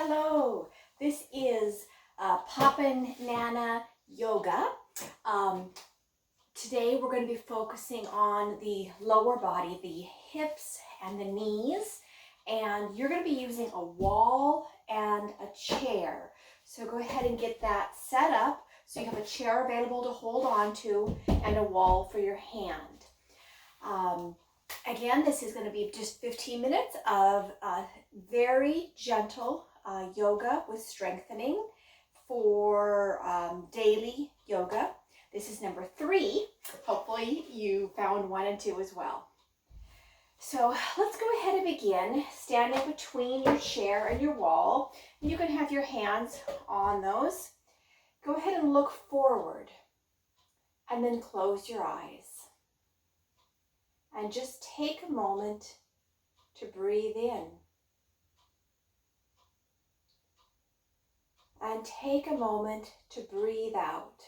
Hello, this is Poppin' Nana Yoga. Today we're going to be focusing on the lower body, the hips and the knees, and you're going to be using a wall and a chair. So go ahead and get that set up so you have a chair available to hold on to and a wall for your hand. Again, this is going to be just 15 minutes of very gentle yoga with strengthening for daily yoga. This is number 3. Hopefully you found 1 and 2 as well. So let's go ahead and begin. Standing between your chair and your wall. You can have your hands on those. Go ahead and look forward and then close your eyes. And just take a moment to breathe in. And take a moment to breathe out.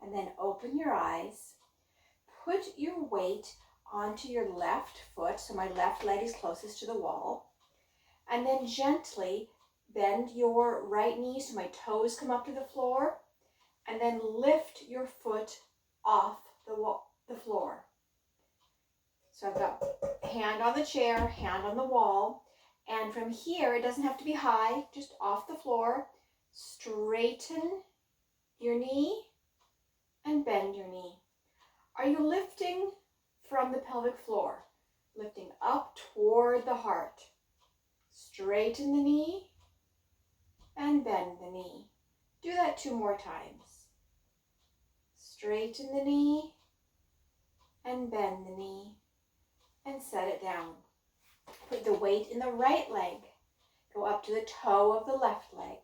And then open your eyes. Put your weight onto your left foot, so my left leg is closest to the wall. And then gently bend your right knee so my toes come up to the floor. And then lift your foot off the floor. So I've got hand on the chair, hand on the wall. And from here, it doesn't have to be high, just off the floor. Straighten your knee and bend your knee. Are you lifting from the pelvic floor? Lifting up toward the heart. Straighten the knee and bend the knee. Do that 2 more times. Straighten the knee and bend the knee and set it down. Put the weight in the right leg. Go up to the toe of the left leg.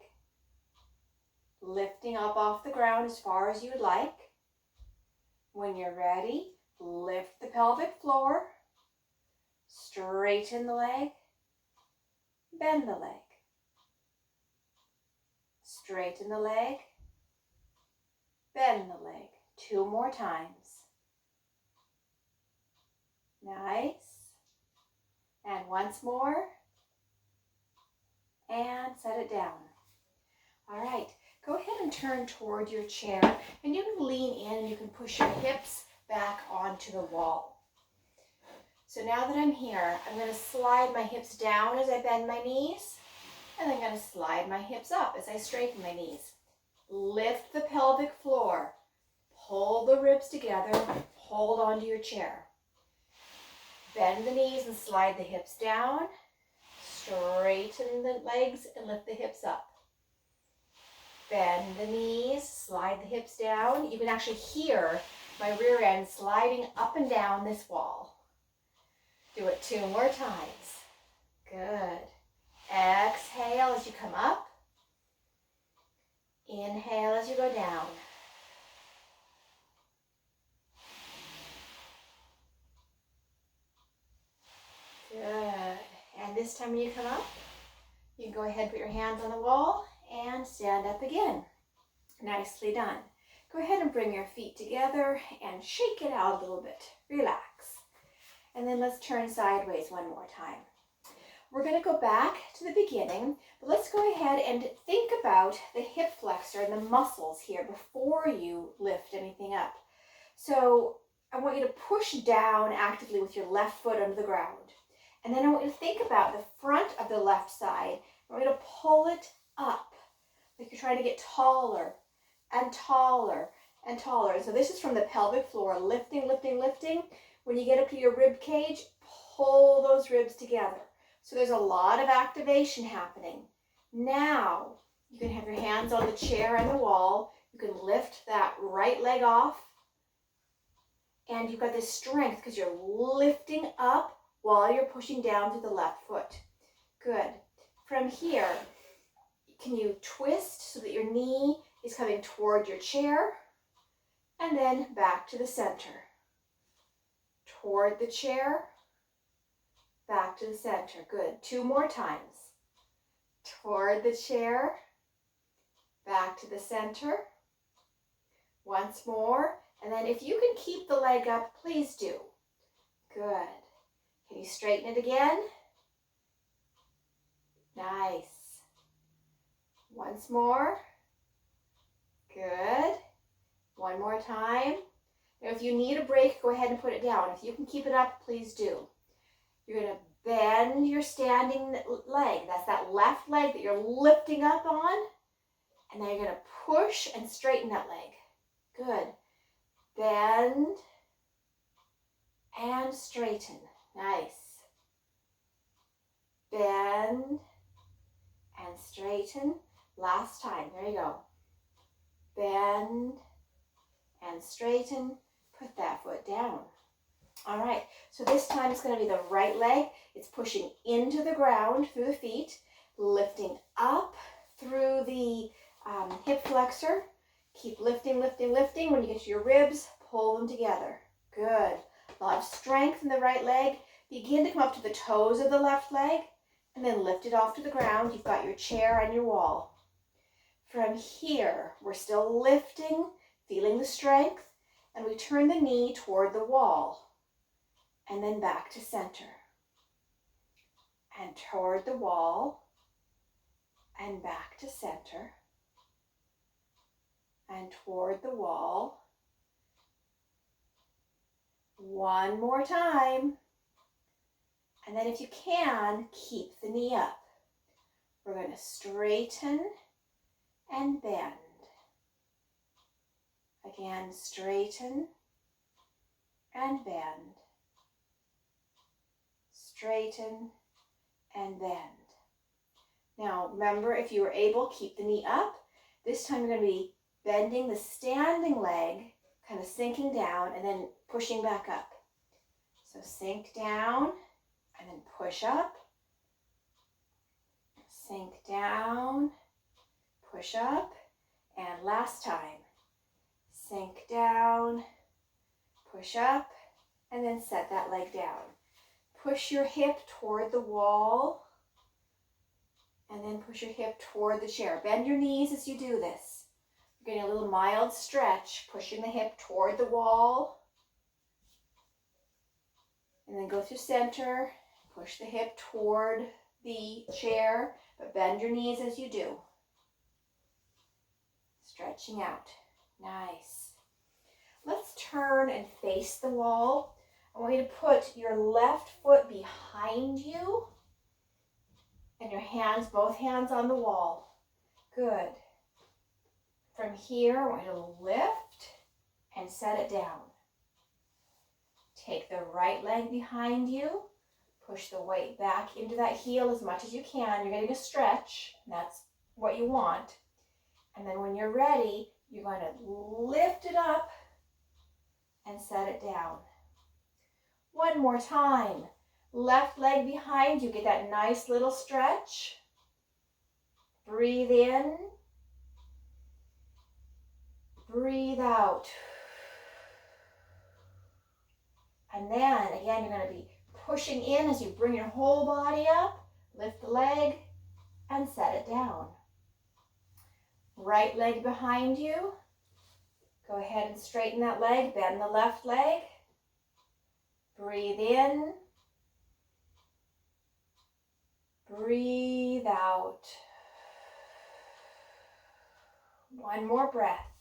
Lifting up off the ground as far as you would like. When you're ready, lift the pelvic floor. Straighten the leg. Bend the leg. Straighten the leg. Bend the leg. 2 more times. Nice. And once more. And set it down. All right. Go ahead and turn toward your chair. And you can lean in and you can push your hips back onto the wall. So now that I'm here, I'm going to slide my hips down as I bend my knees. And I'm going to slide my hips up as I straighten my knees. Lift the pelvic floor. Pull the ribs together. Hold onto your chair. Bend the knees and slide the hips down. Straighten the legs and lift the hips up. Bend the knees, slide the hips down. You can actually hear my rear end sliding up and down this wall. Do it 2 more times. Good. Exhale as you come up. Inhale as you go down. Good. And this time when you come up, you can go ahead and put your hands on the wall and stand up again. Nicely done. Go ahead and bring your feet together and shake it out a little bit. Relax. And then let's turn sideways 1 more time. We're going to go back to the beginning, but let's go ahead and think about the hip flexor and the muscles here before you lift anything up. So I want you to push down actively with your left foot under the ground. And then I want you to think about the front of the left side. I want you to pull it up, like you're trying to get taller and taller and taller. So this is from the pelvic floor, lifting, lifting, lifting. When you get up to your rib cage, pull those ribs together. So there's a lot of activation happening. Now, you can have your hands on the chair and the wall. You can lift that right leg off. And you've got this strength because you're lifting up while you're pushing down through the left foot. Good. From here, can you twist so that your knee is coming toward your chair? And then back to the center. Toward the chair. Back to the center. Good. 2 more times. Toward the chair. Back to the center. Once more. And then if you can keep the leg up, please do. Good. Can you straighten it again? Nice. Once more. Good. One more time. Now, if you need a break, go ahead and put it down. If you can keep it up, please do. You're going to bend your standing leg. That's that left leg that you're lifting up on. And then you're going to push and straighten that leg. Good. Bend and straighten. Nice. Bend and straighten. Last time. There you go. Bend and straighten. Put that foot down. All right. So this time it's going to be the right leg. It's pushing into the ground through the feet, lifting up through the hip flexor. Keep lifting, lifting, lifting. When you get to your ribs, pull them together. Good. A lot of strength in the right leg. Begin to come up to the toes of the left leg and then lift it off to the ground. You've got your chair and your wall. From here, we're still lifting, feeling the strength, and we turn the knee toward the wall and then back to center. And toward the wall and back to center. And toward the wall. One more time. And then if you can, keep the knee up. We're going to straighten and bend. Again, straighten and bend. Straighten and bend. Now, remember, if you were able, keep the knee up. This time you're going to be bending the standing leg, kind of sinking down and then pushing back up. So sink down and then push up. Sink down, push up, and last time. Sink down, push up, and then set that leg down. Push your hip toward the wall, and then push your hip toward the chair. Bend your knees as you do this. You're getting a little mild stretch, pushing the hip toward the wall, and then go through center, push the hip toward the chair, but bend your knees as you do. Stretching out. Nice. Let's turn and face the wall. I want you to put your left foot behind you and your hands, both hands on the wall. Good. From here, I want you to lift and set it down. Take the right leg behind you. Push the weight back into that heel as much as you can. You're getting a stretch. That's what you want. And then when you're ready, you're going to lift it up and set it down. One more time. Left leg behind you. Get that nice little stretch. Breathe in. Breathe out. And then, again, you're going to be pushing in as you bring your whole body up. Lift the leg and set it down. Right leg behind you. Go ahead and straighten that leg. Bend the left leg. Breathe in. Breathe out. One more breath.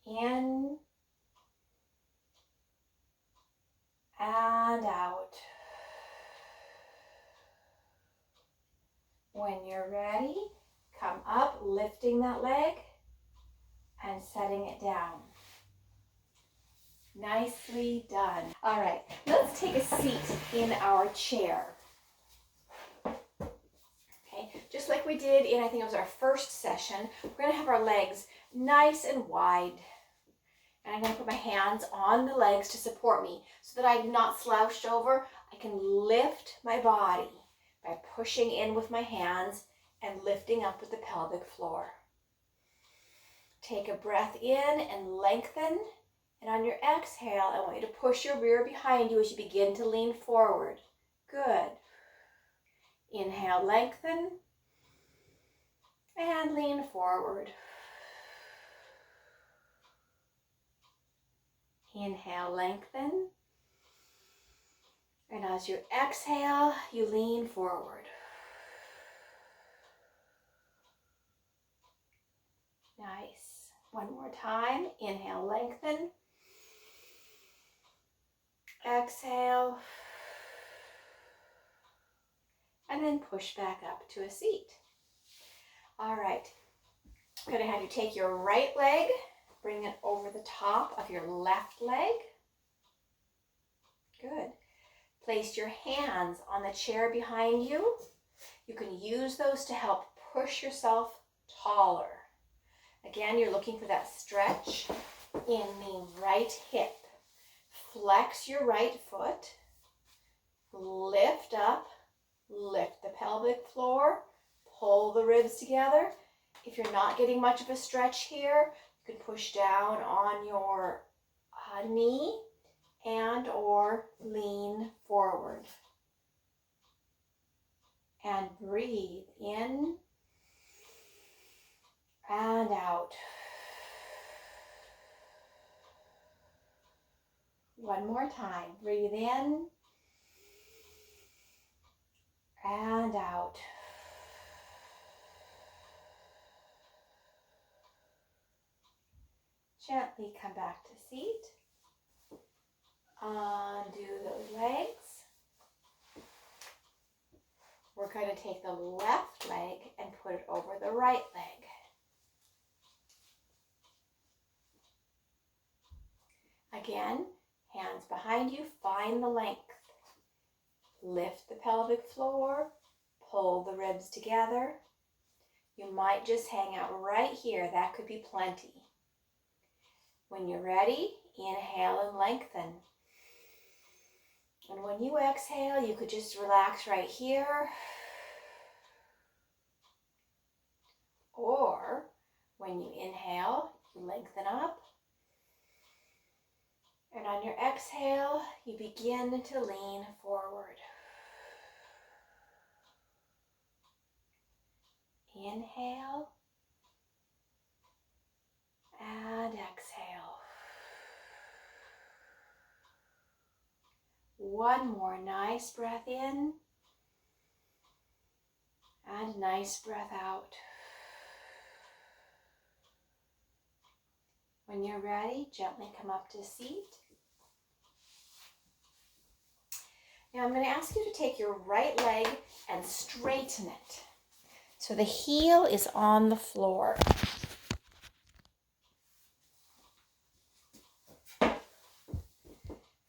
In and out. When you're ready, come up, lifting that leg and setting it down. Nicely done. All right, let's take a seat in our chair. Okay, just like we did in, I think it was our first session, we're going to have our legs nice and wide. And I'm going to put my hands on the legs to support me so that I'm not slouched over. I can lift my body by pushing in with my hands and lifting up with the pelvic floor. Take a breath in and lengthen. And on your exhale, I want you to push your rear behind you as you begin to lean forward. Good. Inhale, lengthen. And lean forward. Inhale, lengthen. And as you exhale, you lean forward. Nice. One more time. Inhale, lengthen. Exhale. And then push back up to a seat. All right. I'm going to have you take your right leg, bring it over the top of your left leg. Good. Place your hands on the chair behind you. You can use those to help push yourself taller. Again, you're looking for that stretch in the right hip. Flex your right foot. Lift up. Lift the pelvic floor. Pull the ribs together. If you're not getting much of a stretch here, you can push down on your knee and or lean forward. And breathe in and out. One more time. Breathe in and out. Gently come back to seat. Undo those legs. We're going to take the left leg and put it over the right leg. Again, hands behind you, find the length. Lift the pelvic floor, pull the ribs together. You might just hang out right here. That could be plenty. When you're ready, inhale and lengthen. And when you exhale, you could just relax right here. Or when you inhale, you lengthen up. And on your exhale, you begin to lean forward. Inhale and exhale. One more nice breath in and nice breath out. When you're ready, gently come up to seat. Now I'm going to ask you to take your right leg and straighten it. So the heel is on the floor.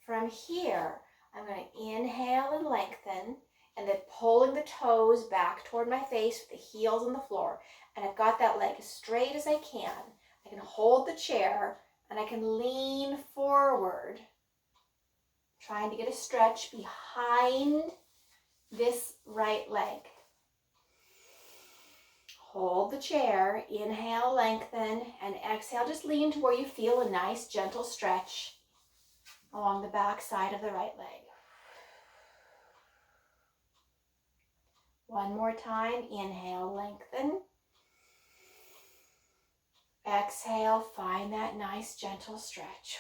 From here, I'm going to inhale and lengthen, and then pulling the toes back toward my face with the heels on the floor. And I've got that leg as straight as I can. I can hold the chair, and I can lean forward, trying to get a stretch behind this right leg. Hold the chair, inhale, lengthen, and exhale. Just lean to where you feel a nice, gentle stretch along the back side of the right leg. One more time, inhale, lengthen. Exhale, find that nice, gentle stretch.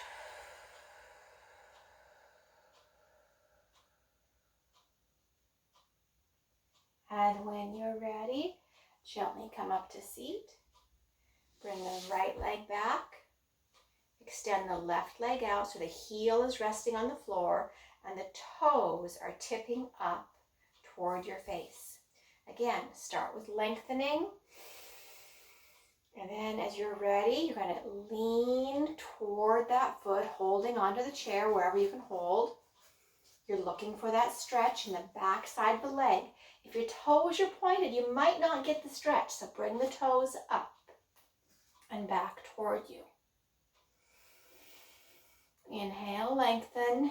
And when you're ready, gently come up to seat. Bring the right leg back. Extend the left leg out so the heel is resting on the floor and the toes are tipping up toward your face. Again, start with lengthening. And then as you're ready, you're going to lean toward that foot, holding onto the chair wherever you can hold. You're looking for that stretch in the back side of the leg. If your toes are pointed, you might not get the stretch, so bring the toes up and back toward you. Inhale, lengthen.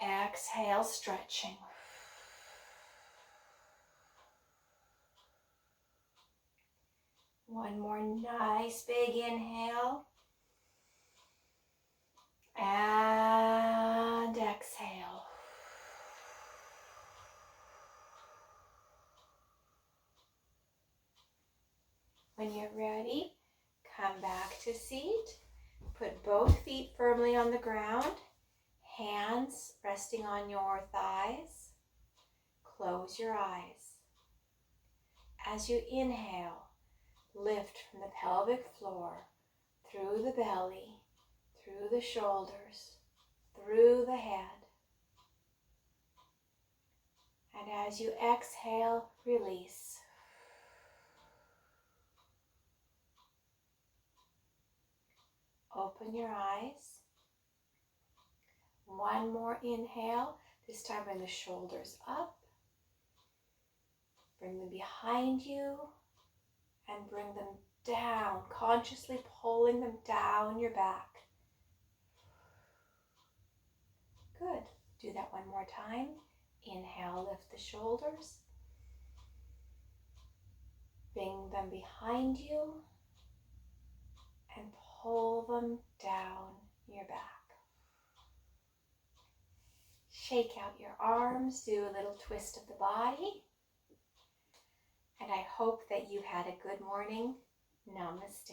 Exhale, stretching. One more nice big inhale. And exhale. When you're ready, come back to seat. Put both feet firmly on the ground. Hands resting on your thighs. Close your eyes. As you inhale, Lift from the pelvic floor, through the belly, through the shoulders, through the head. And as you exhale, release. Open your eyes. One more inhale. This time bring the shoulders up. Bring them behind you and bring them down, consciously pulling them down your back. Good. Do that one more time. Inhale, lift the shoulders. Bring them behind you and pull them down your back. Shake out your arms, do a little twist of the body. And I hope that you had a good morning. Namaste.